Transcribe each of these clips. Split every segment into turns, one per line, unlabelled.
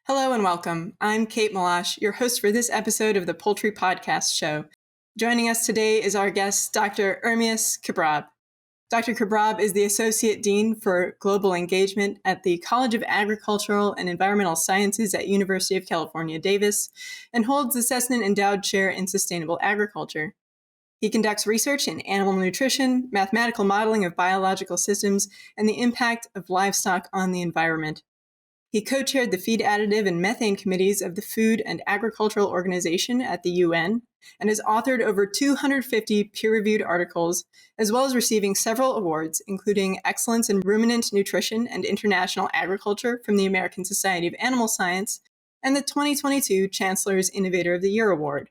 Hello and welcome. I'm Kate Malash, your host for this episode of the Poultry Podcast Show. Joining us today is our guest, Dr. Ermias Kebreab. Dr. Kebreab is the Associate Dean for Global Engagement at the College of Agricultural and Environmental Sciences at University of California, Davis, and holds the Sesnan Endowed Chair in Sustainable Agriculture. He conducts research in animal nutrition, mathematical modeling of biological systems, and the impact of livestock on the environment. He co-chaired the feed additive and methane committees of the Food and Agricultural Organization at the UN and has authored over 250 peer-reviewed articles, as well as receiving several awards, including Excellence in Ruminant Nutrition and International Agriculture from the American Society of Animal Science and the 2022 Chancellor's Innovator of the Year Award.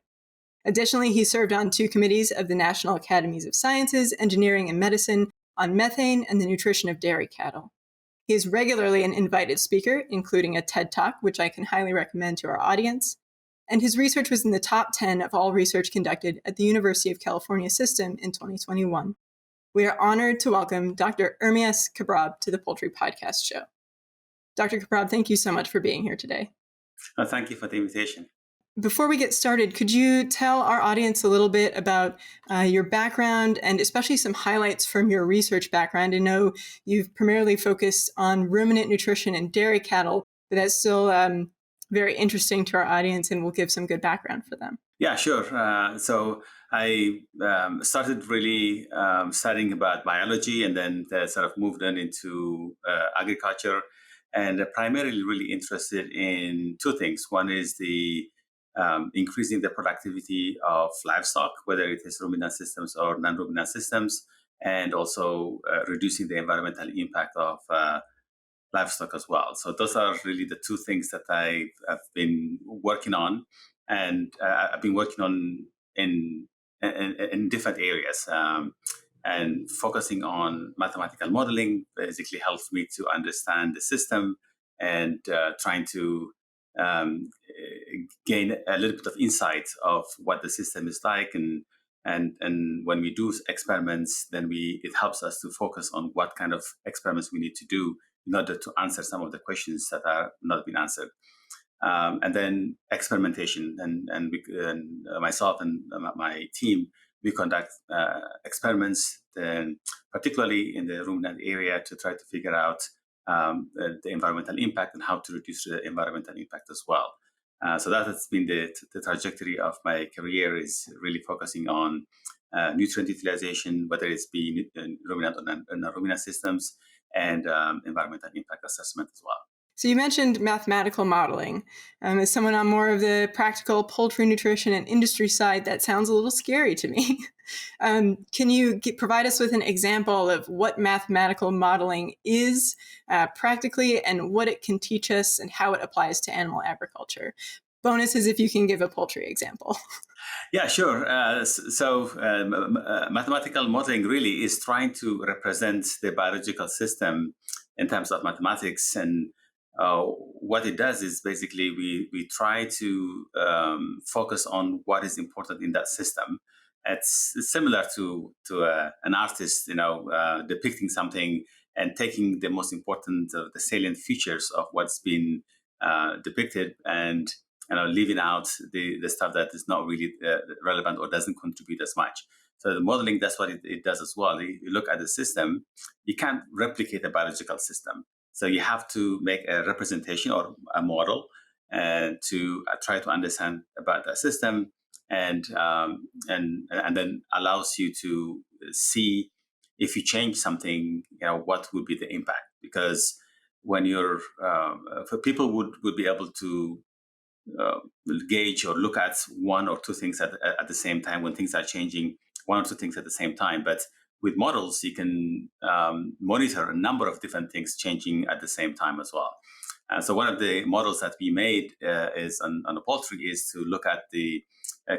Additionally, he served on 2 committees of the National Academies of Sciences, Engineering, and Medicine on methane and the nutrition of dairy cattle. He is regularly an invited speaker, including a TED Talk, which I can highly recommend to our audience. And his research was in the top 10 of all research conducted at the University of California System in 2021. We are honored to welcome Dr. Ermias Kebreab to the Poultry Podcast Show. Dr. Kebreab, thank you so much for being here today.
Thank you for the invitation.
Before we get started, could you tell our audience a little bit about your background and especially some highlights from your research background? I know you've primarily focused on ruminant nutrition and dairy cattle, but that's still very interesting to our audience and will give some good background for them.
Yeah, sure. So I started really studying about biology and then sort of moved on into agriculture and primarily really interested in 2 things. One is the increasing the productivity of livestock, whether it is ruminant systems or non-ruminant systems, and also reducing the environmental impact of livestock as well. So those are really the 2 things that I have been working on, and I've been working on in different areas. And focusing on mathematical modeling basically helps me to understand the system and trying to gain a little bit of insight of what the system is like, and when we do experiments, then it helps us to focus on what kind of experiments we need to do in order to answer some of the questions that are not been answered. And then experimentation, and myself and my team, we conduct experiments, particularly in the ruminant area, to try to figure out the environmental impact and how to reduce the environmental impact as well. So that has been the trajectory of my career, is really focusing on nutrient utilization, whether it's be ruminant or non-ruminant systems, and environmental impact assessment as well.
So you mentioned mathematical modeling. As someone on more of the practical poultry nutrition and industry side, that sounds a little scary to me. Can you provide us with an example of what mathematical modeling is practically and what it can teach us and how it applies to animal agriculture? Bonus is if you can give a poultry example.
Yeah, sure. Mathematical modeling really is trying to represent the biological system in terms of mathematics, and what it does is basically we try to focus on what is important in that system. It's similar to an artist, depicting something and taking the most important, the salient features of what's been depicted, and leaving out the stuff that is not really relevant or doesn't contribute as much. So the modeling, that's what it does as well. You look at the system, you can't replicate a biological system. So you have to make a representation or a model to try to understand about the system, and then allows you to see if you change something, what would be the impact. Because when you're, people would be able to gauge or look at 1 or 2 things at the same time when things are changing, 1 or 2 things at the same time. But with models, you can monitor a number of different things changing at the same time as well. So one of the models that we made is on the poultry is to look at the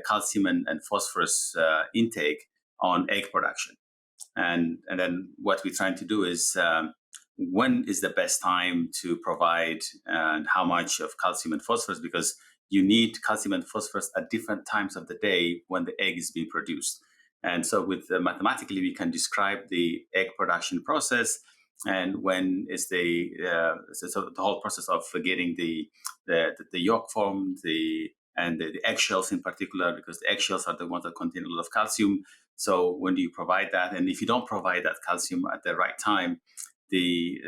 calcium and phosphorus intake on egg production. And then what we're trying to do is when is the best time to provide and how much of calcium and phosphorus, because you need calcium and phosphorus at different times of the day when the egg is being produced. And so with mathematically, we can describe the egg production process and when is the whole process of getting the the yolk form, the eggshells in particular, because the eggshells are the ones that contain a lot of calcium. So when do you provide that? And if you don't provide that calcium at the right time, the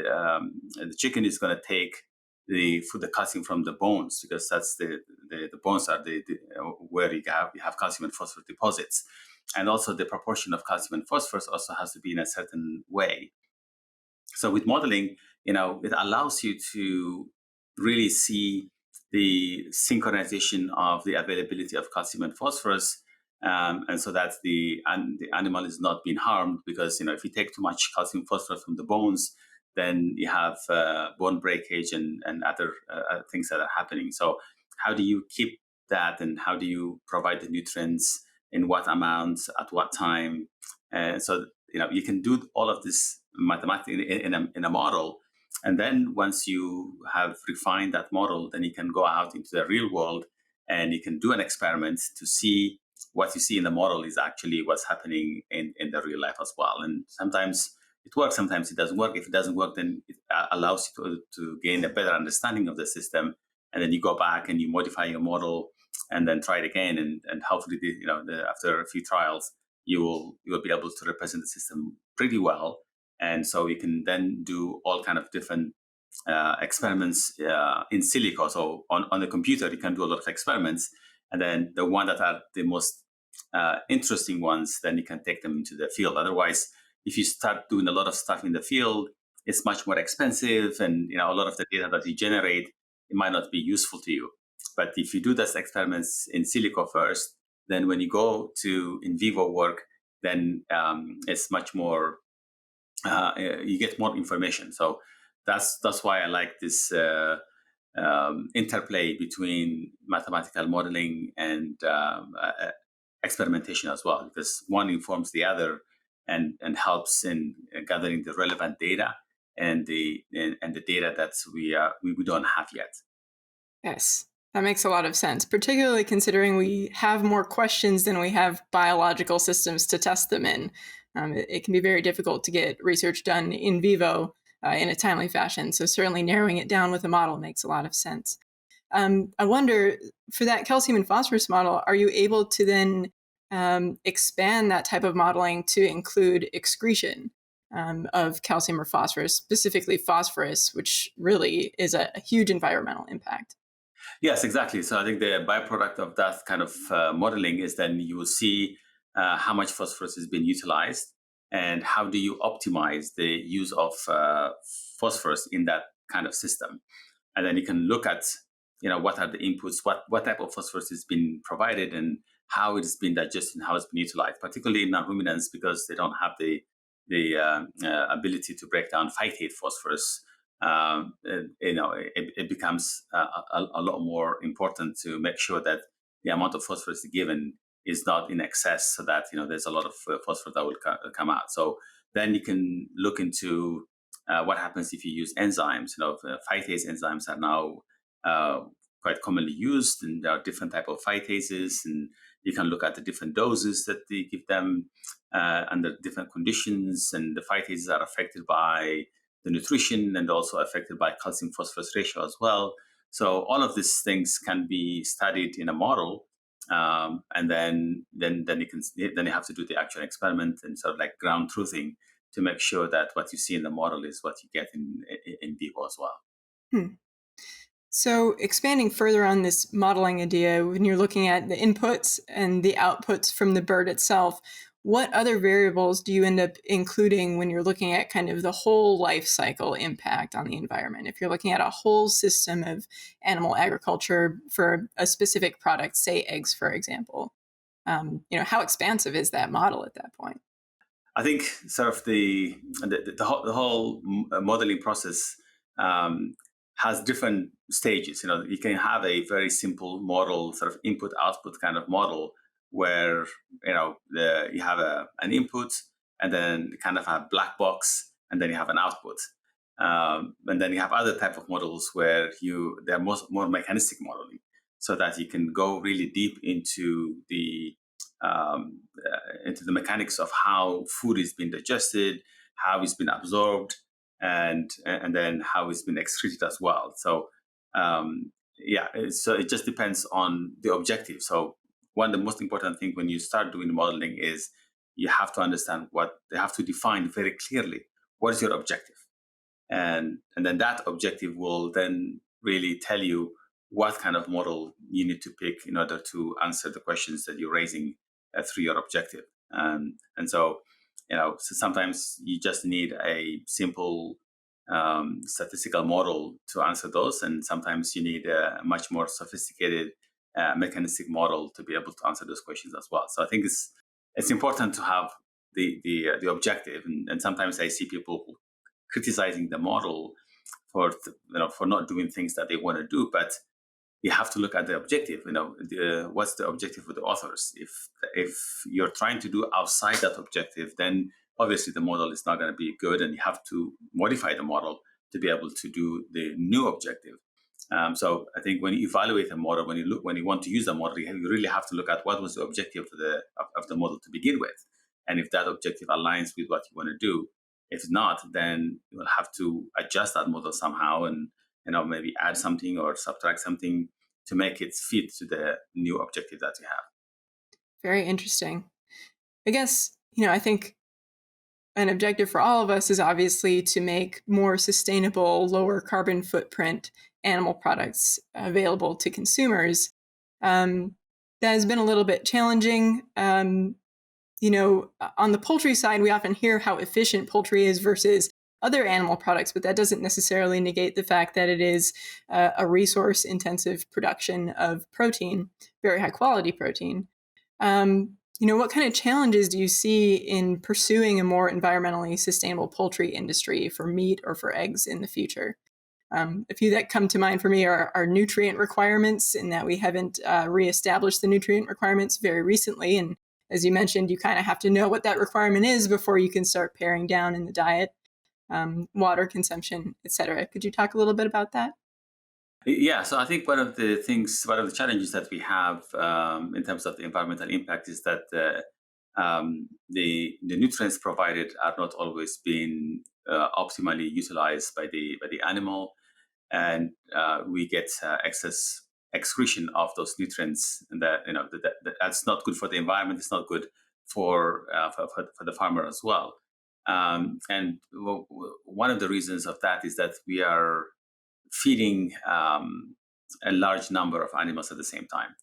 chicken is going to take the calcium from the bones, because that's the bones are where you have calcium and phosphorus deposits. And also the proportion of calcium and phosphorus also has to be in a certain way. So with modeling, it allows you to really see the synchronization of the availability of calcium and phosphorus, and so that the animal is not being harmed. Because if you take too much calcium and phosphorus from the bones, then you have bone breakage and other things that are happening. So how do you keep that, and how do you provide the nutrients in what amounts at what time? So you can do all of this mathematically in a model, and then once you have refined that model, then you can go out into the real world and you can do an experiment to see what you see in the model is actually what's happening in the real life as well. And sometimes it works, sometimes it doesn't work. If it doesn't work, then it allows you to gain a better understanding of the system, and then you go back and you modify your model and then try it again, and hopefully after a few trials you will be able to represent the system pretty well. And so you can then do all kind of different experiments in silico. So on the computer you can do a lot of experiments, and then the one that are the most interesting ones, then you can take them into the field. Otherwise, if you start doing a lot of stuff in the field, it's much more expensive, and a lot of the data that you generate, it might not be useful to you. But if you do those experiments in silico first, then when you go to in vivo work, then it's much more, you get more information. So that's why I like this interplay between mathematical modeling and experimentation as well, because one informs the other and helps in gathering the relevant data and the data that we don't have yet.
Yes, that makes a lot of sense, particularly considering we have more questions than we have biological systems to test them in. It can be very difficult to get research done in vivo in a timely fashion. So certainly narrowing it down with a model makes a lot of sense. I wonder, for that calcium and phosphorus model, are you able to then expand that type of modeling to include excretion of calcium or phosphorus, specifically phosphorus, which really is a huge environmental impact?
Yes, exactly. So I think the byproduct of that kind of modeling is then you will see how much phosphorus is being utilized, and how do you optimize the use of phosphorus in that kind of system. And then you can look at what are the inputs, what type of phosphorus is being provided, and how it's been digested and how it's been utilized, particularly in non-ruminants, because they don't have the ability to break down phytate phosphorus. It becomes a lot more important to make sure that the amount of phosphorus given is not in excess, so that there's a lot of phosphorus that will come out. So then you can look into what happens if you use enzymes. Phytase enzymes are now quite commonly used, and there are different type of phytases, and you can look at the different doses that they give them under different conditions, and the phytases are affected by the nutrition and also affected by calcium phosphorus ratio as well. So all of these things can be studied in a model, and then you have to do the actual experiment and sort of like ground truthing to make sure that what you see in the model is what you get in vivo as well.
So expanding further on this modeling idea, when you're looking at the inputs and the outputs from the bird itself, what other variables do you end up including when you're looking at kind of the whole life cycle impact on the environment? If you're looking at a whole system of animal agriculture for a specific product, say eggs, for example, how expansive is that model at that point?
I think sort of the whole modeling process has different stages. You can have a very simple model, sort of input output kind of model, where you have an input, and then kind of a black box, and then you have an output. And then you have other type of models where they're more mechanistic modeling, so that you can go really deep into the mechanics of how food is being digested, how it's been absorbed, and then how it's been excreted as well. So So it just depends on the objective. So one of the most important thing when you start doing modeling is you have to understand they have to define very clearly what is your objective, and then that objective will then really tell you what kind of model you need to pick in order to answer the questions that you're raising through your objective. And so, so sometimes you just need a simple statistical model to answer those, and sometimes you need a much more sophisticated mechanistic model to be able to answer those questions as well. So I think it's important to have the objective, and sometimes I see people criticizing the model for not doing things that they want to do, but you have to look at the objective. What's the objective of the authors? If you're trying to do outside that objective, then obviously the model is not going to be good, and you have to modify the model to be able to do the new objective. So I think when you evaluate a model, when you want to use a model, you really have to look at what was the objective of the model to begin with, and if that objective aligns with what you want to do. If not, then you will have to adjust that model somehow, and maybe add something or subtract something to make it fit to the new objective that you have.
Very interesting. I guess, I think an objective for all of us is obviously to make more sustainable, lower carbon footprint animal products available to consumers. That has been a little bit challenging. On the poultry side, we often hear how efficient poultry is versus other animal products, but that doesn't necessarily negate the fact that it is a resource-intensive production of protein, very high-quality protein. What kind of challenges do you see in pursuing a more environmentally sustainable poultry industry for meat or for eggs in the future? A few that come to mind for me are nutrient requirements, in that we haven't reestablished the nutrient requirements very recently. And as you mentioned, you kind of have to know what that requirement is before you can start paring down in the diet, water consumption, etc. Could you talk a little bit about that?
Yeah, so I think one of the challenges that we have in terms of the environmental impact is that the nutrients provided are not always being optimally utilized by the animal, and we get excess excretion of those nutrients, and that's not good for the environment. It's not good for the farmer as well. And one of the reasons of that is that we are feeding a large number of animals at the same time,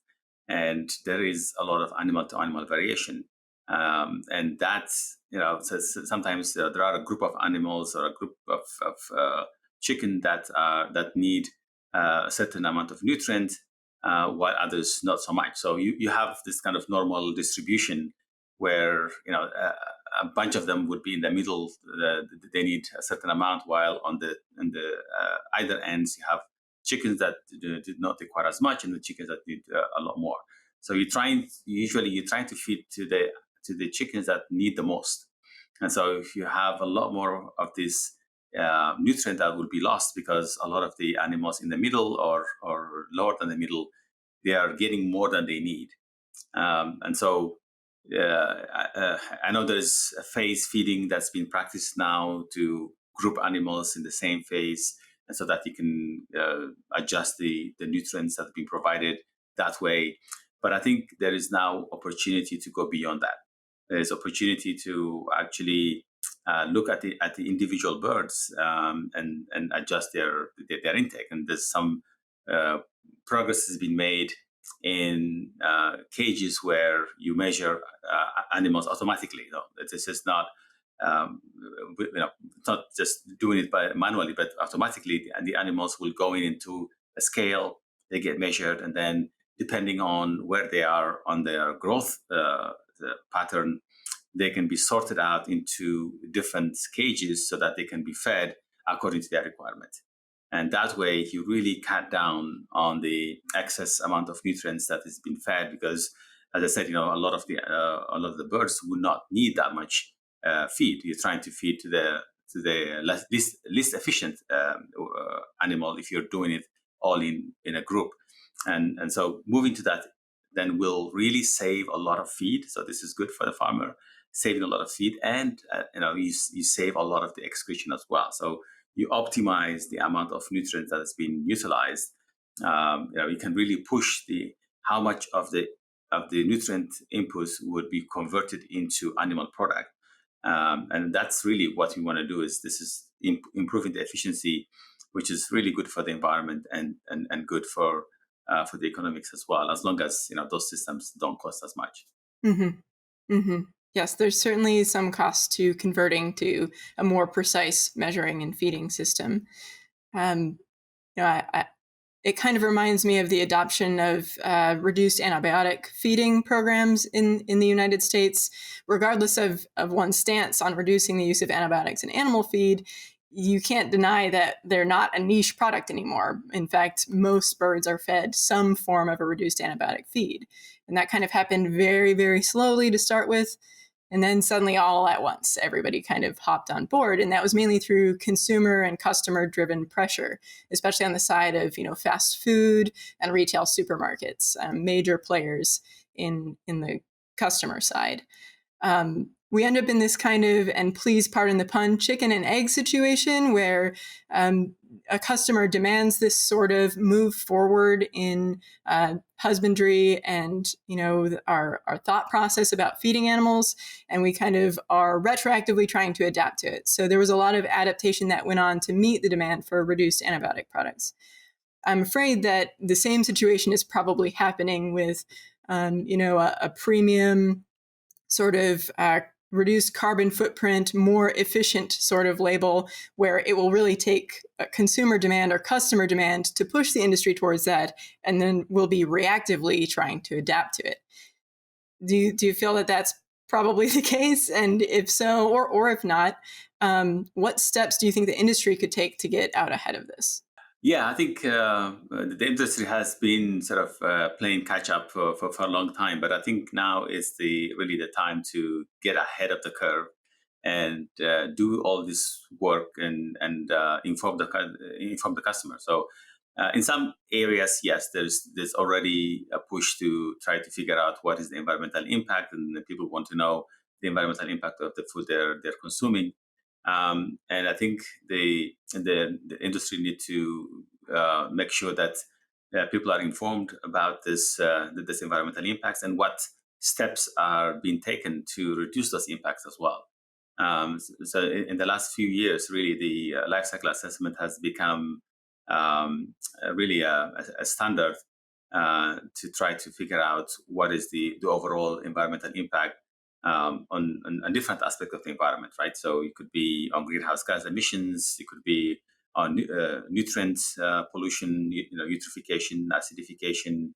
and there is a lot of animal to animal variation, and that's so sometimes there are a group of animals or a group of chicken that need a certain amount of nutrient, while others not so much. So you have this kind of normal distribution where a bunch of them would be in the middle. They need a certain amount, while on the either ends you have chickens that did not require as much, and the chickens that need a lot more. So you're trying to feed to the chickens that need the most. And so if you have a lot more of this nutrient that will be lost, because a lot of the animals in the middle or lower than the middle, they are getting more than they need. And so I know there's a phase feeding that's been practiced now to group animals in the same phase, and so that you can adjust the nutrients that have been provided that way. But I think there is now opportunity to go beyond that. There's opportunity to actually look at the individual birds and adjust their intake. And there's some progress has been made in cages where you measure animals automatically. This is not it's not just doing it manually, but automatically the animals will go into a scale. They get measured, and then depending on where they are on their growth pattern, they can be sorted out into different cages so that they can be fed according to their requirement. And that way, you really cut down on the excess amount of nutrients that is being fed, because, as I said, a lot of the birds would not need that much feed. You're trying to feed to the least efficient animal if you're doing it all in a group, and so moving to that then will really save a lot of feed. So this is good for the farmer, saving a lot of feed, and you save a lot of the excretion as well. So you optimize the amount of nutrients that is being utilized, you can really push the how much of the nutrient inputs would be converted into animal product. And that's really what we want to do. This is improving the efficiency, which is really good for the environment and good for the economics as well, as long as those systems don't cost as much.
Mm-hmm. Mm-hmm. Yes, there's certainly some cost to converting to a more precise measuring and feeding system. Um, it kind of reminds me of the adoption of reduced antibiotic feeding programs in the United States. Regardless of one's stance on reducing the use of antibiotics in animal feed, you can't deny that they're not a niche product anymore. In fact, most birds are fed some form of a reduced antibiotic feed. And that kind of happened very, very slowly to start with. And then suddenly, all at once, everybody kind of hopped on board. And that was mainly through consumer and customer driven pressure, especially on the side of, fast food and retail supermarkets, major players in the customer side. We end up in this kind of, and please pardon the pun, chicken and egg situation where a customer demands this sort of move forward in husbandry and our thought process about feeding animals, and we kind of are retroactively trying to adapt to it. So there was a lot of adaptation that went on to meet the demand for reduced antibiotic products. I'm afraid that the same situation is probably happening with a premium sort of reduced carbon footprint, more efficient sort of label, where it will really take consumer demand or customer demand to push the industry towards that, and then we'll be reactively trying to adapt to it. Do you feel that that's probably the case? And if so, or if not, what steps do you think the industry could take to get out ahead of this?
Yeah, I think the industry has been sort of playing catch up for a long time, but I think now is really the time to get ahead of the curve and do all this work and inform the customer. So in some areas, yes, there's already a push to try to figure out what is the environmental impact, and people want to know the environmental impact of the food they're consuming. And I think the industry need to make sure that people are informed about this environmental impacts and what steps are being taken to reduce those impacts as well. So in the last few years, really, the life cycle assessment has become really a standard to try to figure out what is the overall environmental impact on different aspects of the environment, right? So it could be on greenhouse gas emissions, it could be on nutrients pollution, eutrophication, acidification,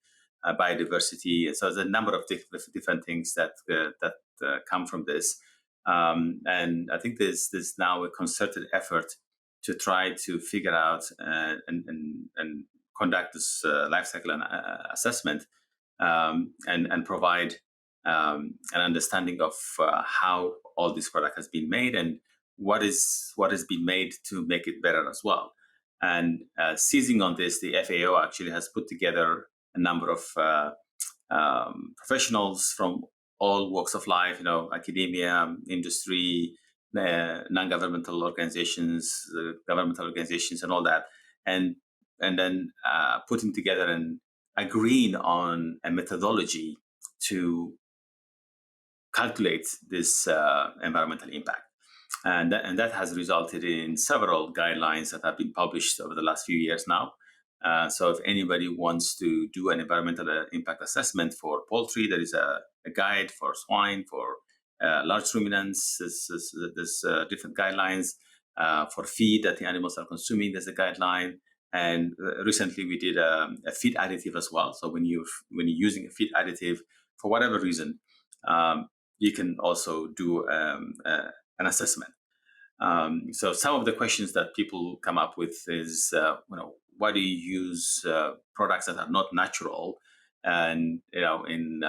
biodiversity. So there's a number of different things that come from this. And I think there's now a concerted effort to try to figure out and conduct this life cycle assessment and provide an understanding of how all this product has been made and what has been made to make it better as well. And seizing on this, the FAO actually has put together a number of professionals from all walks of life, academia, industry, non-governmental organizations, governmental organizations, and all that, and then putting together and agreeing on a methodology to calculate this environmental impact. And that has resulted in several guidelines that have been published over the last few years now. So if anybody wants to do an environmental impact assessment for poultry, there is a guide. For swine, for large ruminants, there's different guidelines. For feed that the animals are consuming, there's a guideline. And recently we did a feed additive as well. So when you're using a feed additive for whatever reason, you can also do an assessment. So some of the questions that people come up with is, why do you use products that are not natural, and in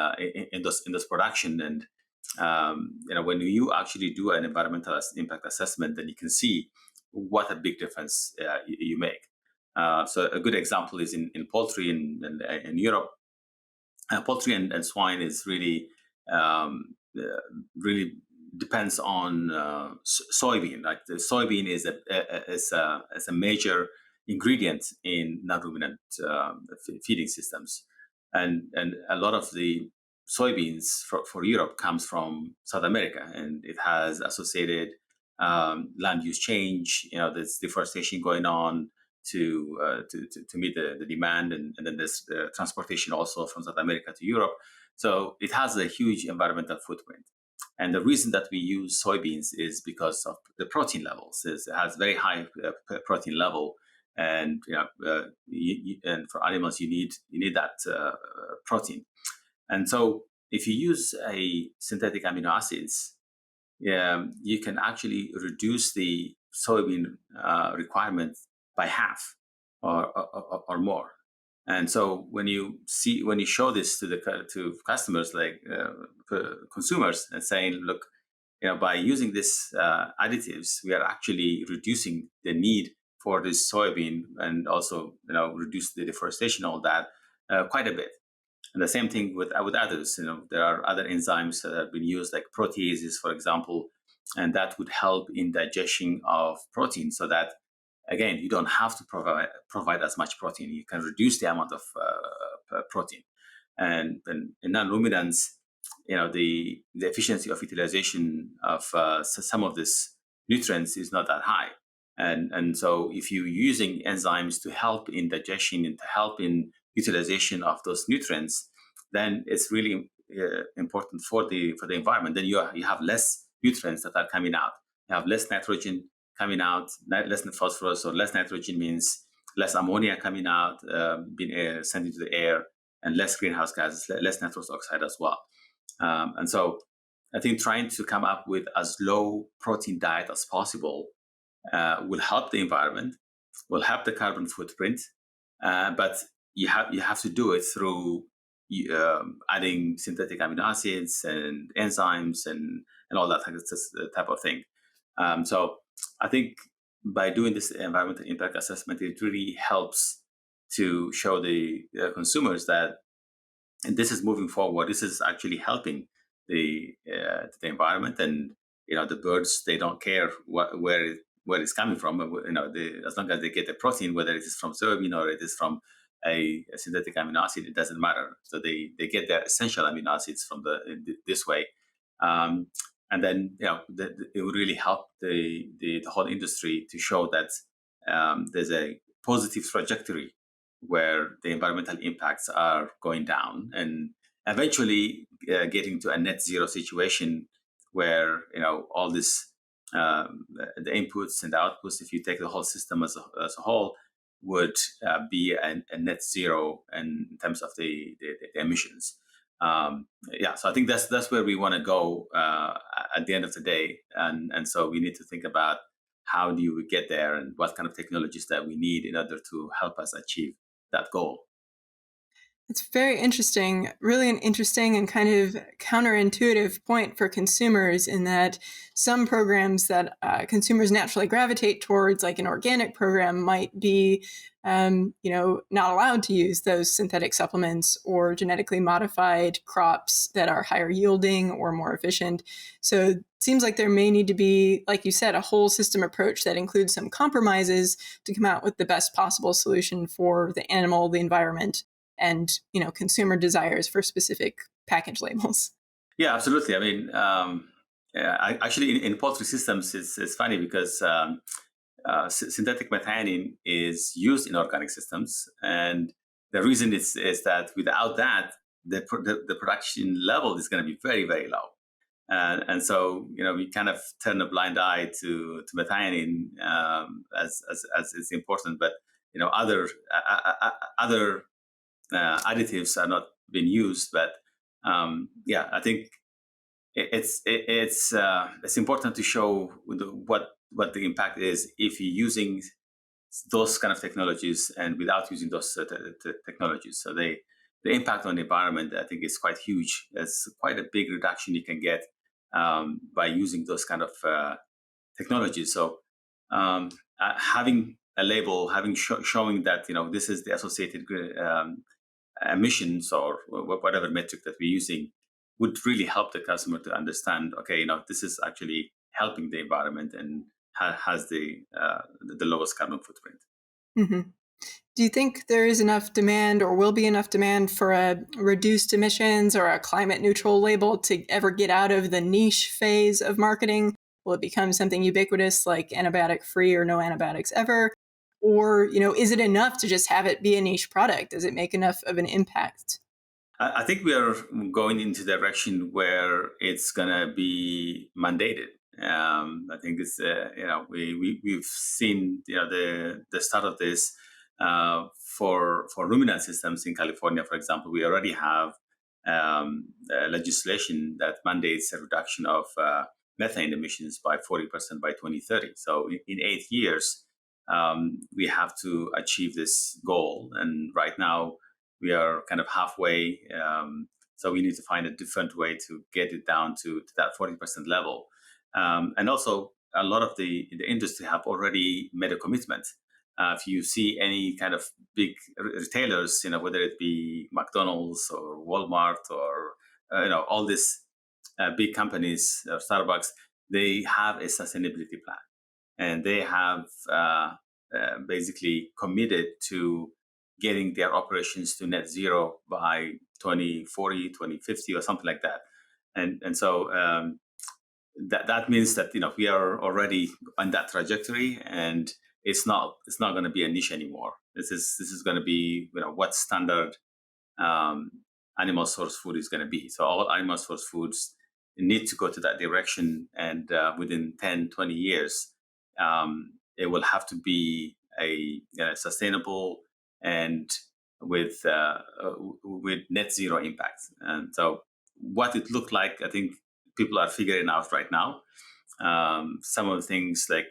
this production? And when you actually do an environmental impact assessment, then you can see what a big difference you make. So a good example is in poultry in Europe. Poultry and swine is really really depends on soybean. Like the soybean is a major ingredient in non-ruminant feeding systems. And a lot of the soybeans for Europe comes from South America, and it has associated land use change. There's deforestation going on to meet the demand, and then there's transportation also from South America to Europe. So it has a huge environmental footprint. And the reason that we use soybeans is because of the protein levels. It has very high protein level, and and for animals you need that protein. And so if you use a synthetic amino acids, you can actually reduce the soybean requirement by half or more. And so when you show this to customers, like consumers, and saying, look, by using this additives, we are actually reducing the need for this soybean, and also reduce the deforestation, all that, quite a bit. And the same thing with others. There are other enzymes that have been used, like proteases, for example, and that would help in digestion of protein, so that again you don't have to provide as much protein. You can reduce the amount of protein. And in non-ruminants, the efficiency of utilization of some of these nutrients is not that high. And so if you're using enzymes to help in digestion and to help in utilization of those nutrients, then it's really important for the environment. Then you have less nutrients that are coming out. You have less nitrogen coming out, less phosphorus, or less nitrogen means less ammonia coming out, being sent into the air, and less greenhouse gases, less nitrous oxide as well. And so I think trying to come up with as low protein diet as possible will help the environment, will help the carbon footprint, but you have to do it through adding synthetic amino acids and enzymes and all that type of thing. So I think by doing this environmental impact assessment, it really helps to show the consumers that this is moving forward. This is actually helping the environment, and the birds, they don't care where it's coming from. As long as they get the protein, whether it is from soybean or it is from a synthetic amino acid, it doesn't matter. So they get their essential amino acids from this way. And then it would really help the whole industry to show that there's a positive trajectory where the environmental impacts are going down, and eventually getting to a net zero situation where all this the inputs and the outputs, if you take the whole system as a whole, would be a net zero in terms of the emissions. So I think that's where we want to go at the end of the day, and so we need to think about how do we get there, and what kind of technologies that we need in order to help us achieve that goal.
It's very interesting, really an interesting and kind of counterintuitive point for consumers, in that some programs that consumers naturally gravitate towards, like an organic program, might be, not allowed to use those synthetic supplements or genetically modified crops that are higher yielding or more efficient. So it seems like there may need to be, like you said, a whole system approach that includes some compromises to come out with the best possible solution for the animal, the environment, and consumer desires for specific package labels.
Yeah, absolutely. I mean, actually, in poultry systems, it's funny because synthetic methionine is used in organic systems, and the reason is that without that, the production level is going to be very, very low. And so we kind of turn a blind eye to methionine as it's important, but other additives are not being used. But I think it's important to show what the impact is if you're using those kind of technologies and without using those technologies. So the impact on the environment, I think, is quite huge. It's quite a big reduction you can get by using those kind of technologies. So having a label, showing that this is the associated emissions or whatever metric that we're using, would really help the customer to understand, okay, this is actually helping the environment and has the lowest carbon footprint.
Hmm. Do you think there is enough demand or will be enough demand for a reduced emissions or a climate neutral label to ever get out of the niche phase of marketing? Will it become something ubiquitous like antibiotic free or no antibiotics ever? Or, is it enough to just have it be a niche product? Does it make enough of an impact?
I think we are going into the direction where it's going to be mandated. I think it's we've seen the start of this for ruminant systems in California, for example. We already have legislation that mandates a reduction of methane emissions by 40% by 2030. So in 8 years, we have to achieve this goal. And right now, we are kind of halfway. So we need to find a different way to get it down to that 40% level. And also, a lot of the industry have already made a commitment. If you see any kind of big retailers, whether it be McDonald's or Walmart or all these big companies, Starbucks, they have a sustainability plan, and they have basically committed to getting their operations to net zero by 2040, 2050, or something like that. And so that means that we are already on that trajectory, and it's not going to be a niche anymore. This is going to be what standard um, animal source food is going to be. So all animal source foods need to go to that direction, and within 10, 20 years, it will have to be a sustainable and with net zero impact. And so what it looked like, I think people are figuring out right now. Some of the things like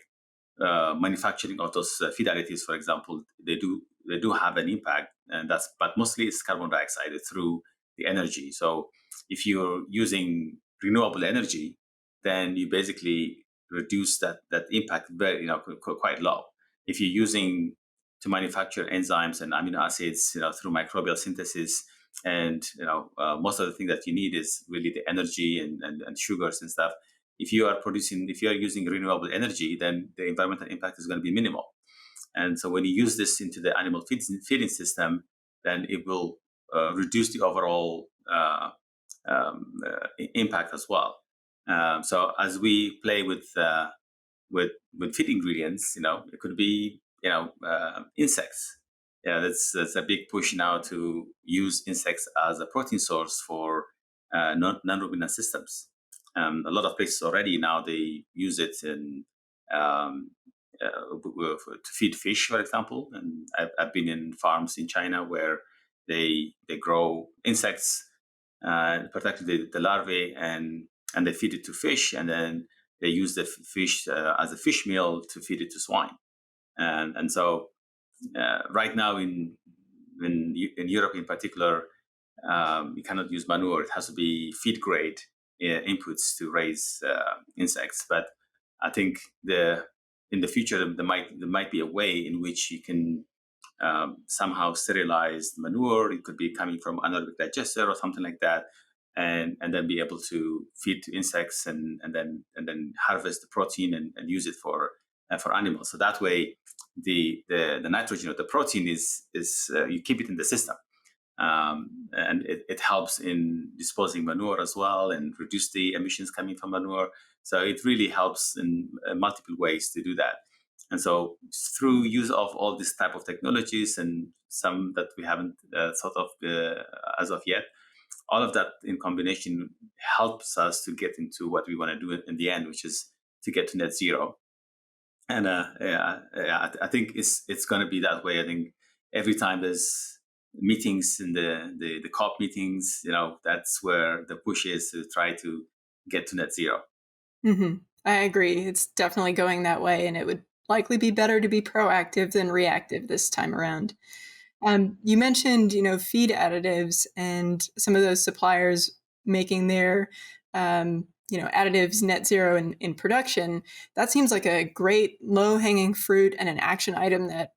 manufacturing of those feed additives, for example, they do have an impact, and but mostly it's carbon dioxide through the energy. So if you're using renewable energy, then you basically reduce that impact very quite low. If you're using to manufacture enzymes and amino acids through microbial synthesis, and most of the thing that you need is really the energy and sugars and stuff. If you are using renewable energy, then the environmental impact is going to be minimal. And so when you use this into the animal feeding system, then it will reduce the overall impact as well. So as we play with feed ingredients, it could be insects. Yeah, that's a big push now to use insects as a protein source for non-ruminant systems. A lot of places already now they use it in to feed fish, for example. And I've been in farms in China where they grow insects, particularly the larvae, and they feed it to fish, and then they use the fish as a fish meal to feed it to swine. And so right now in Europe in particular, you cannot use manure. It has to be feed grade inputs to raise insects. But I think in the future there might be a way in which you can somehow sterilize manure. It could be coming from anaerobic digester or something like that, and then be able to feed to insects and then harvest the protein and use it for animals. So that way, the nitrogen or the protein is you keep it in the system. And it helps in disposing manure as well and reduce the emissions coming from manure. So it really helps in multiple ways to do that. And so through use of all these type of technologies and some that we haven't thought of as of yet, all of that in combination helps us to get into what we want to do in the end, which is to get to net zero. And I think it's going to be that way. I think every time there's meetings in the COP meetings, that's where the push is to try to get to net zero.
Mm-hmm. I agree. It's definitely going that way, and it would likely be better to be proactive than reactive this time around. You mentioned, feed additives and some of those suppliers making their, additives net zero in production. That seems like a great low-hanging fruit and an action item that,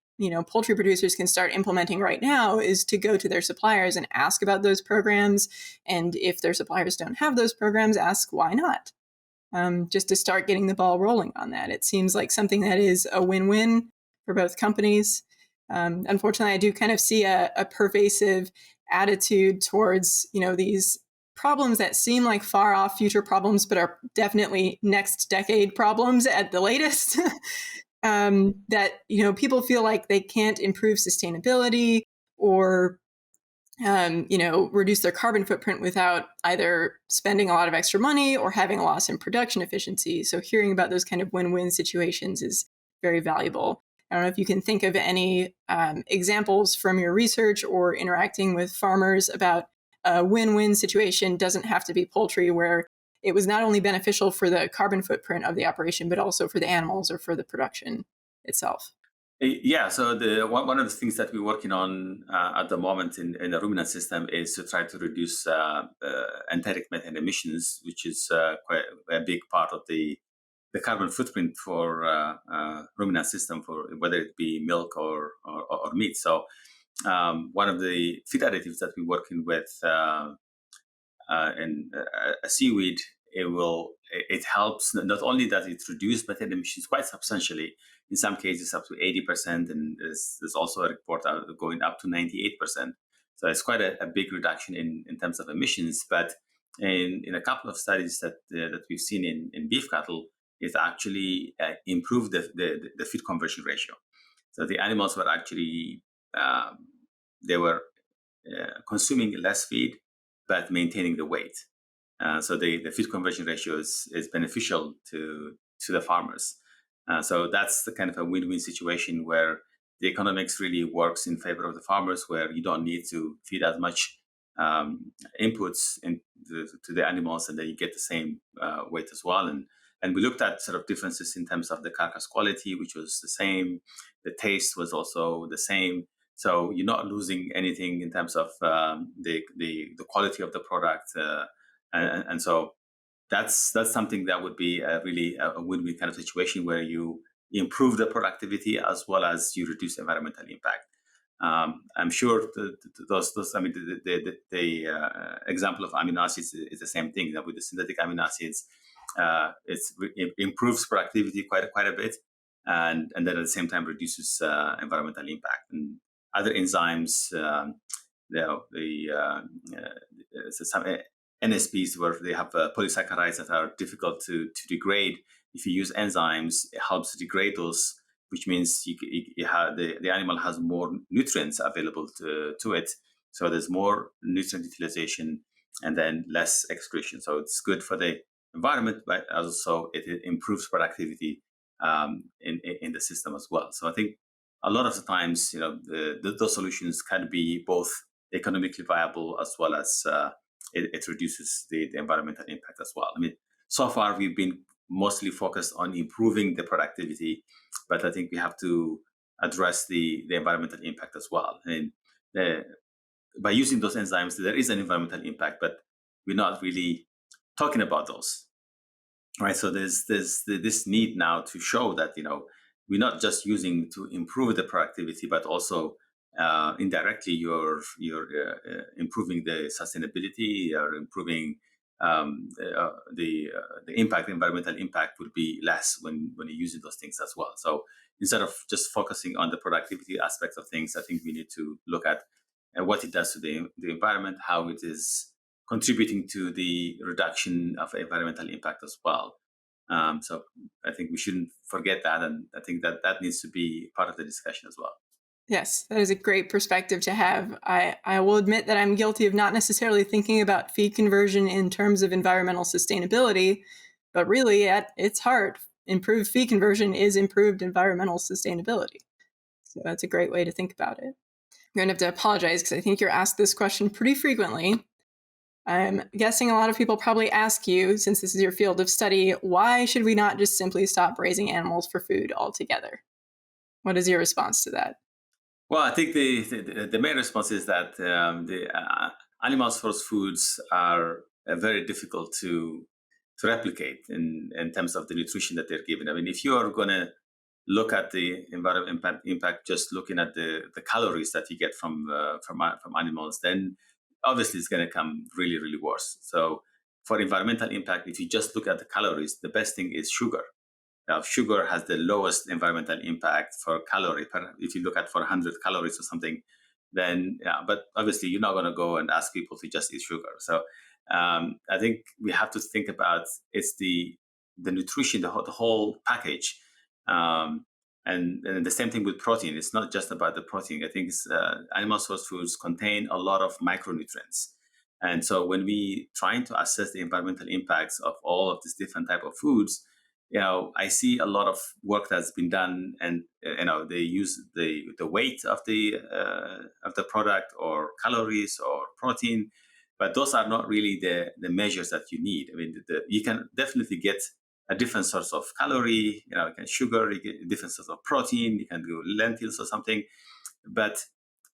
poultry producers can start implementing right now, is to go to their suppliers and ask about those programs. And if their suppliers don't have those programs, ask why not. Just to start getting the ball rolling on that. It seems like something that is a win-win for both companies. Unfortunately, I do kind of see a pervasive attitude towards, these problems that seem like far off future problems, but are definitely next decade problems at the latest. That, people feel like they can't improve sustainability or reduce their carbon footprint without either spending a lot of extra money or having a loss in production efficiency. So hearing about those kind of win-win situations is very valuable. I don't know if you can think of any examples from your research or interacting with farmers about a win-win situation. Doesn't have to be poultry, where it was not only beneficial for the carbon footprint of the operation, but also for the animals or for the production itself.
Yeah, so one of the things that we're working on at the moment in the ruminant system is to try to reduce enteric methane emissions, which is quite a big part of the carbon footprint for ruminant system, for whether it be milk or meat. So one of the feed additives that we're working with in a seaweed, it helps. Not only does it reduce methane emissions quite substantially, in some cases up to 80%, and there's also a report going up to 98%. So it's quite a big reduction in terms of emissions. But in a couple of studies that we've seen in beef cattle, it actually improved the feed conversion ratio. So the animals were actually they were consuming less feed, but maintaining the weight. So the feed conversion ratio is beneficial to the farmers. So that's the kind of a win-win situation where the economics really works in favor of the farmers, where you don't need to feed as much inputs to the animals, and then you get the same weight as well. And we looked at sort of differences in terms of the carcass quality, which was the same. The taste was also the same. So you're not losing anything in terms of the quality of the product, and so that's something that would be really a win-win kind of situation where you improve the productivity as well as you reduce environmental impact. I'm sure those I mean the example of amino acids is the same thing. That with the synthetic amino acids, it improves productivity quite a bit, and then at the same time reduces environmental impact. And other enzymes, some NSPs where they have polysaccharides that are difficult to degrade. If you use enzymes, it helps degrade those, which means the animal has more nutrients available to it. So there's more nutrient utilization and then less excretion. So it's good for the environment, but also it improves productivity in the system as well. So I think a lot of the times, those solutions can be both economically viable as well as it reduces the environmental impact as well. I mean, so far we've been mostly focused on improving the productivity, but I think we have to address the environmental impact as well. And by using those enzymes, there is an environmental impact, but we're not really talking about those, right? So there's this need now to show that we're not just using to improve the productivity, but also indirectly you're improving the sustainability, you're improving the impact. The environmental impact would be less when you're using those things as well. So instead of just focusing on the productivity aspects of things, I think we need to look at what it does to the environment, how it is contributing to the reduction of environmental impact as well. So I think we shouldn't forget that, and I think that needs to be part of the discussion as well.
Yes, that is a great perspective to have. I will admit that I'm guilty of not necessarily thinking about feed conversion in terms of environmental sustainability, but really at its heart, improved feed conversion is improved environmental sustainability. So that's a great way to think about it. I'm going to have to apologize because I think you're asked this question pretty frequently. I'm guessing a lot of people probably ask you, since this is your field of study, why should we not just simply stop raising animals for food altogether? What is your response to that?
Well, I think the main response is that the animal source foods are very difficult to replicate in terms of the nutrition that they're given. I mean, if you are going to look at the environmental impact, just looking at the calories that you get from animals, then obviously it's going to come really, really worse. So for environmental impact, if you just look at the calories, the best thing is sugar. sugar has the lowest environmental impact for calorie. If you look at for 100 calories or something, then but obviously you're not going to go and ask people to just eat sugar. So I think we have to think about it's the nutrition, the whole package. And the same thing with protein. It's not just about the protein. I think animal source foods contain a lot of micronutrients. And so when we trying to assess the environmental impacts of all of these different type of foods, I see a lot of work that's been done, and they use the weight of the product or calories or protein, but those are not really the measures that you need. I mean, you can definitely get a different source of calorie, you can sugar, you get a different source of protein, you can do lentils or something, but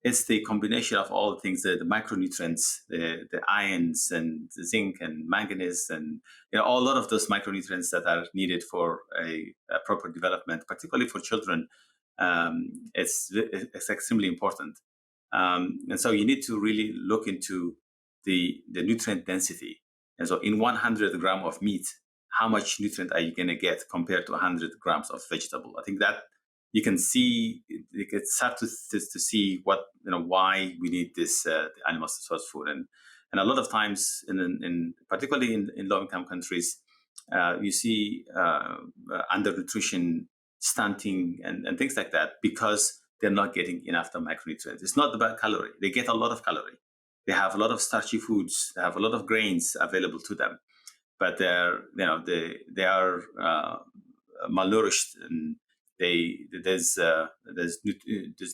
it's the combination of all things, the micronutrients, the ions and the zinc and manganese, and a lot of those micronutrients that are needed for a proper development, particularly for children. It's extremely important, and so you need to really look into the nutrient density. And so, in 100 gram of meat, how much nutrient are you going to get compared to 100 grams of vegetable? I think that you can see it's hard to see what why we need this the animal source food, and a lot of times in particularly in low income countries, you see undernutrition, stunting, and things like that because they're not getting enough of micronutrients. It's not about calorie; they get a lot of calorie. They have a lot of starchy foods. They have a lot of grains available to them, but they are malnourished, and there's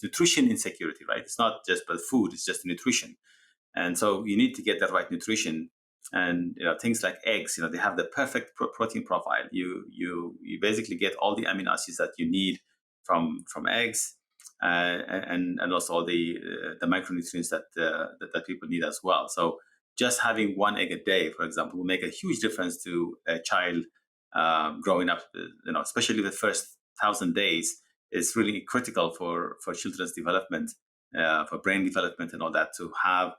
nutrition insecurity, right? It's not just about food; it's just nutrition, and so you need to get the right nutrition. And things like eggs, they have the perfect protein profile. You basically get all the amino acids that you need from eggs, and also all the micronutrients that people need as well. So just having one egg a day, for example, will make a huge difference to a child growing up. Especially the first 1,000 days is really critical for children's development, for brain development, and all that. To have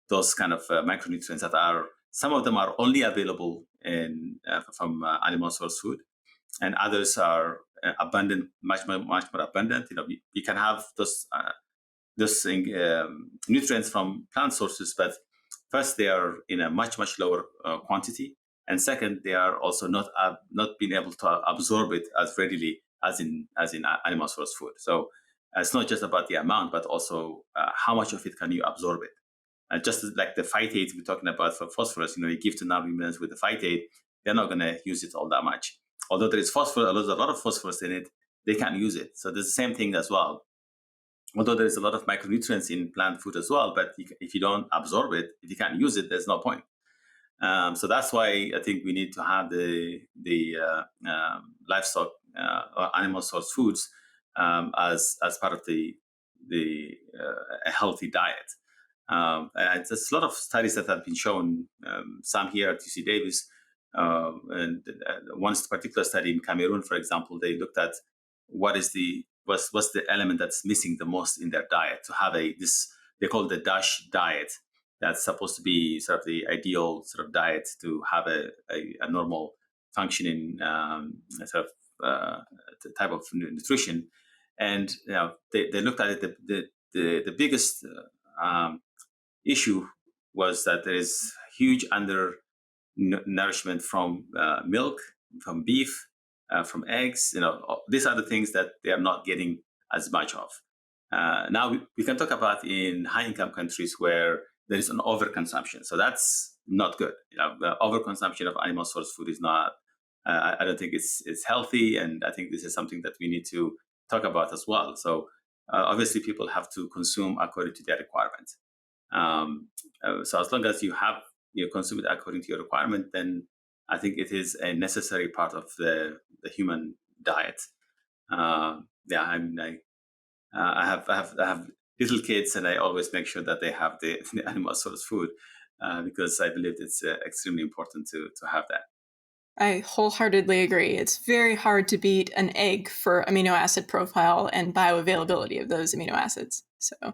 those kind of micronutrients that are, some of them are only available from animal source food, and others are abundant, much more abundant. You can have those nutrients from plant sources, but first they are in a much lower quantity, and second they are also not being able to absorb it as readily as in animal source food. So it's not just about the amount, but also how much of it can you absorb it. Just like the phytate we're talking about for phosphorus, you give to non-ruminants with the phytate, they're not going to use it all that much. Although there is phosphorus, there's a lot of phosphorus in it, they can't use it. So there's the same thing as well. Although there is a lot of micronutrients in plant food as well, but if you don't absorb it, if you can't use it, there's no point. So that's why I think we need to have the livestock or animal source foods as part of the a healthy diet. And there's a lot of studies that have been shown, some here at UC Davis, and one particular study in Cameroon, for example, they looked at what's the element that's missing the most in their diet to have they call it the DASH diet. That's supposed to be sort of the ideal sort of diet to have a normal functioning sort of type of nutrition. And they looked at it. The biggest issue was that there is huge undernourishment from milk, from beef, from eggs. These are the things that they are not getting as much of. Now we can talk about in high-income countries where there is an overconsumption. So that's not good. The overconsumption of animal source food is not. I don't think it's healthy, and I think this is something that we need to talk about as well. So obviously, people have to consume according to their requirements. So as long as you consume it according to your requirement, then I think it is a necessary part of the human diet. I have little kids, and I always make sure that they have the animal source food because I believe it's extremely important to have that.
I wholeheartedly agree. It's very hard to beat an egg for amino acid profile and bioavailability of those amino acids. So,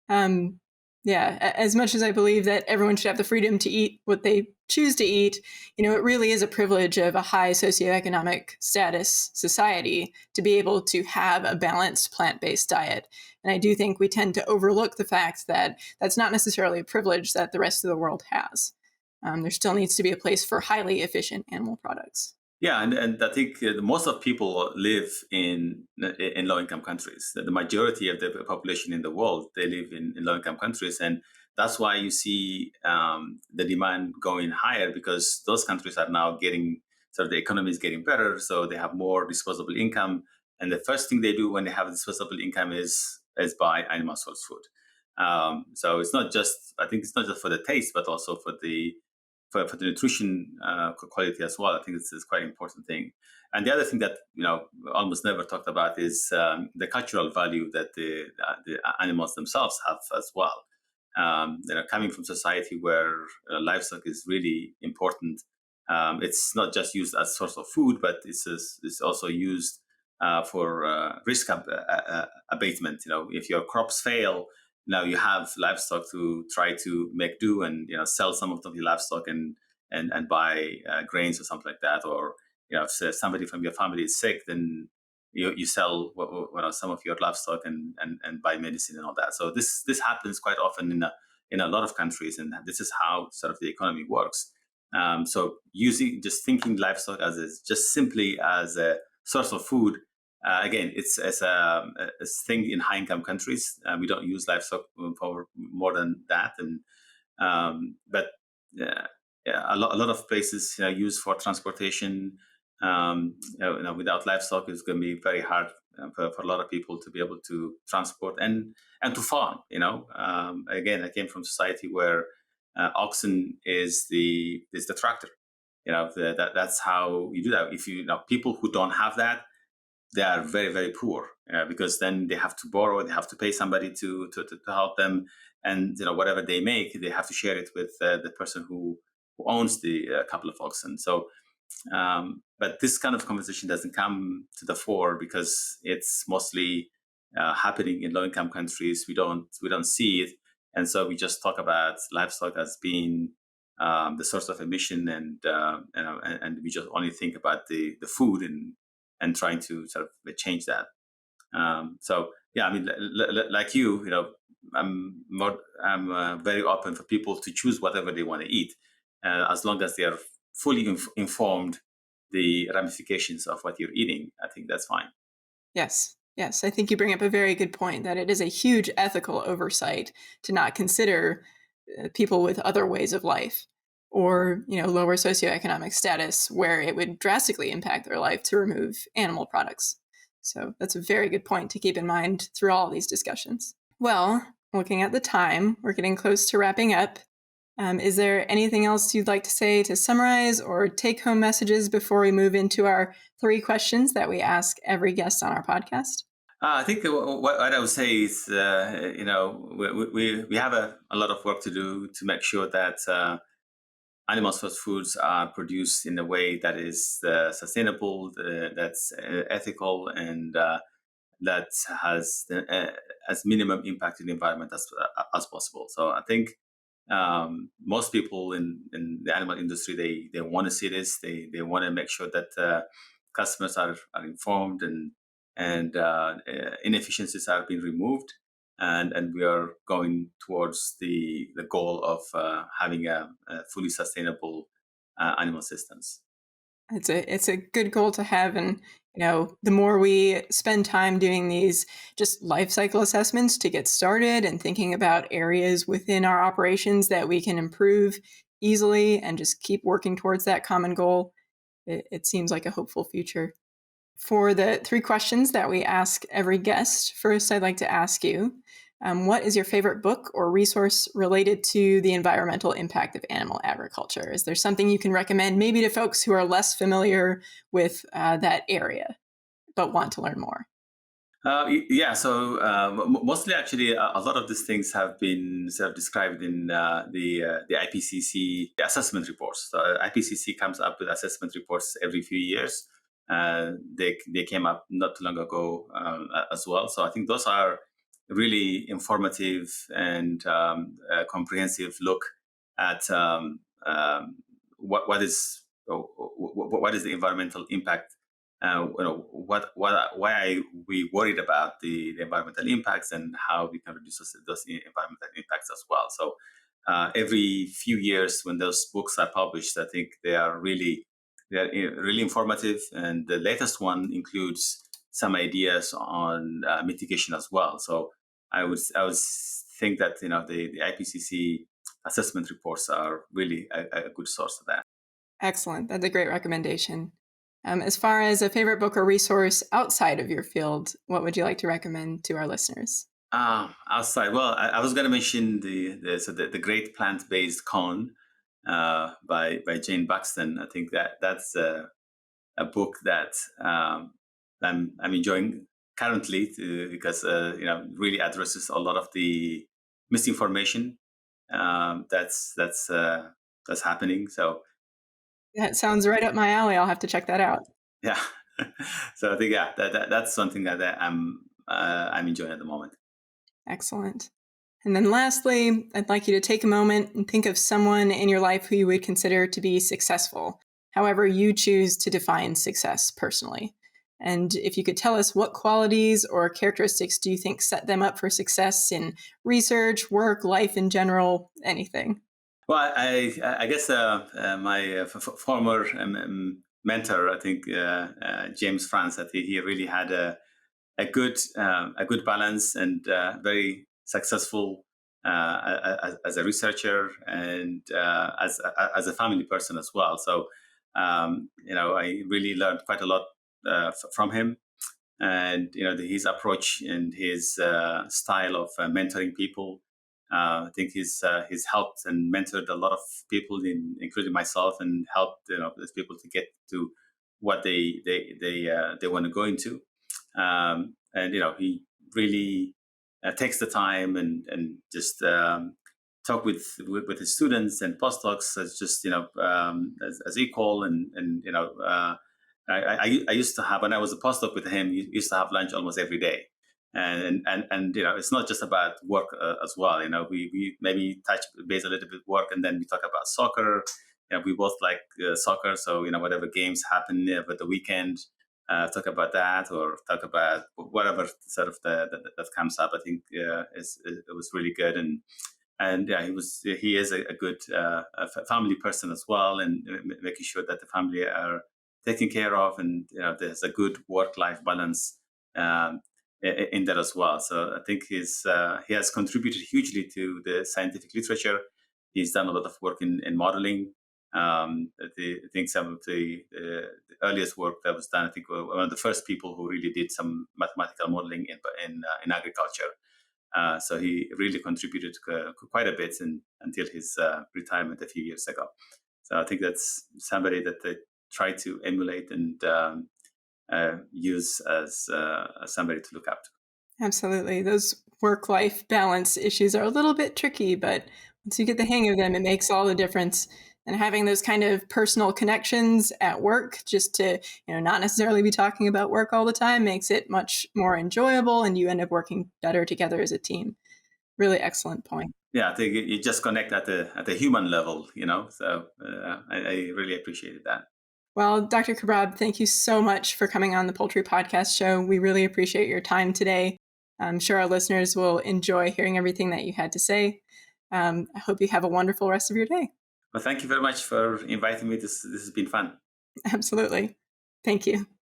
as much as I believe that everyone should have the freedom to eat what they choose to eat, it really is a privilege of a high socioeconomic status society to be able to have a balanced plant-based diet. And I do think we tend to overlook the fact that that's not necessarily a privilege that the rest of the world has. There still needs to be a place for highly efficient animal products.
Yeah, and I think most of people live in low income countries. The majority of the population in the world, they live in low income countries, and that's why you see the demand going higher, because those countries are now getting, sort of, the economy is getting better, so they have more disposable income, and the first thing they do when they have disposable income is buy animal source food. So it's not just, I think it's not just for the taste, but also for the nutrition quality as well. I think it's quite an important thing. And the other thing that almost never talked about is the cultural value that the animals themselves have as well. Coming from society where livestock is really important, it's not just used as source of food, but it's also used for risk abatement. If your crops fail, now you have livestock to try to make do, and sell some of the livestock and buy grains or something like that. Or if somebody from your family is sick, then you sell some of your livestock and buy medicine and all that. So this happens quite often in a lot of countries, and this is how sort of the economy works. So just thinking livestock just simply as a source of food. Again, it's as a thing in high-income countries. We don't use livestock for more than that, but yeah, a lot of places use for transportation. Without livestock, it's going to be very hard for a lot of people to be able to transport and to farm. Again, I came from society where oxen is the tractor. That's how you do that. If people who don't have that, they are very, very poor, because then they have to borrow, they have to pay somebody to help them, and whatever they make, they have to share it with the person who owns the couple of oxen. So, but this kind of conversation doesn't come to the fore because it's mostly happening in low-income countries. We don't see it, and so we just talk about livestock as being the source of emission, and we just only think about the food and trying to sort of change that. So yeah, I mean, like I'm very open for people to choose whatever they want to eat, as long as they are fully informed the ramifications of what you're eating. I think that's fine.
Yes, I think you bring up a very good point that it is a huge ethical oversight to not consider people with other ways of life, or lower socioeconomic status, where it would drastically impact their life to remove animal products. So that's a very good point to keep in mind through all of these discussions. Well, looking at the time, we're getting close to wrapping up. Is there anything else you'd like to say to summarize or take-home messages before we move into our 3 questions that we ask every guest on our podcast?
I think what I would say is, we have a lot of work to do to make sure that animal source foods are produced in a way that is sustainable, that's ethical, and that has as minimum impact in the environment as possible. So I think most people in the animal industry, they want to see this. They want to make sure that customers are informed, and inefficiencies are being removed, and we are going towards the goal of having a fully sustainable animal systems.
It's a good goal to have, and the more we spend time doing these just life cycle assessments to get started and thinking about areas within our operations that we can improve easily and just keep working towards that common goal, it seems like a hopeful future. For the 3 questions that we ask every guest, first I'd like to ask you, what is your favorite book or resource related to the environmental impact of animal agriculture? Is there something you can recommend maybe to folks who are less familiar with that area but want to learn more?
Yeah, so mostly actually, a lot of these things have been sort of described in the IPCC assessment reports. So IPCC comes up with assessment reports every few years. They came up not too long ago as well. So I think those are really informative and a comprehensive look at what is the environmental impact. Why are we worried about the environmental impacts and how we can reduce those environmental impacts as well. So every few years when those books are published, I think they are really informative, and the latest one includes some ideas on mitigation as well. So I would think that the IPCC assessment reports are really a good source of that.
Excellent. That's a great recommendation. As far as a favorite book or resource outside of your field, what would you like to recommend to our listeners?
Outside, well, I was going to mention the Great Plant-Based Con by Jane Buxton. I think that's a book that I'm enjoying currently because really addresses a lot of the misinformation that's happening. So
That sounds right up my alley. I'll have to check that out.
yeah, so I think that's something that I'm enjoying at the moment.
Excellent. And then lastly, I'd like you to take a moment and think of someone in your life who you would consider to be successful, however you choose to define success personally. And if you could tell us what qualities or characteristics do you think set them up for success in research, work, life in general, anything?
Well, I guess my former mentor, I think James France, I think he really had a good balance and very successful as a researcher and as a family person as well. So I really learned quite a lot from him, and his approach and his style of mentoring people. I think he's helped and mentored a lot of people, including myself, and helped those people to get to what they want to go into. And he really takes the time and just talk with his students and postdocs as just as equal, and I used to have, when I was a postdoc with him, used to have lunch almost every day. And it's not just about work as well. We maybe touch base a little bit work, and then we talk about soccer. We both like soccer, so whatever games happen over the weekend, talk about that, or talk about whatever sort of that comes up. I think it was really good, and yeah, he is a good family person as well, and making sure that the family are taken care of, and there's a good work-life balance in that as well. So I think he has contributed hugely to the scientific literature. He's done a lot of work in modeling. I think some of the earliest work that was done, I think, were one of the first people who really did some mathematical modeling in agriculture. So he really contributed quite a bit until his retirement a few years ago. So I think that's somebody that they try to emulate and use as somebody to look up to.
Absolutely. Those work-life balance issues are a little bit tricky, but once you get the hang of them, it makes all the difference. And having those kind of personal connections at work, just to, not necessarily be talking about work all the time, makes it much more enjoyable, and you end up working better together as a team. Really excellent point.
Yeah, I think you just connect at the human level, So I really appreciated that.
Well, Dr. Kebreab, thank you so much for coming on the Poultry Podcast Show. We really appreciate your time today. I'm sure our listeners will enjoy hearing everything that you had to say. I hope you have a wonderful rest of your day.
Well, thank you very much for inviting me. This has been fun.
Absolutely. Thank you.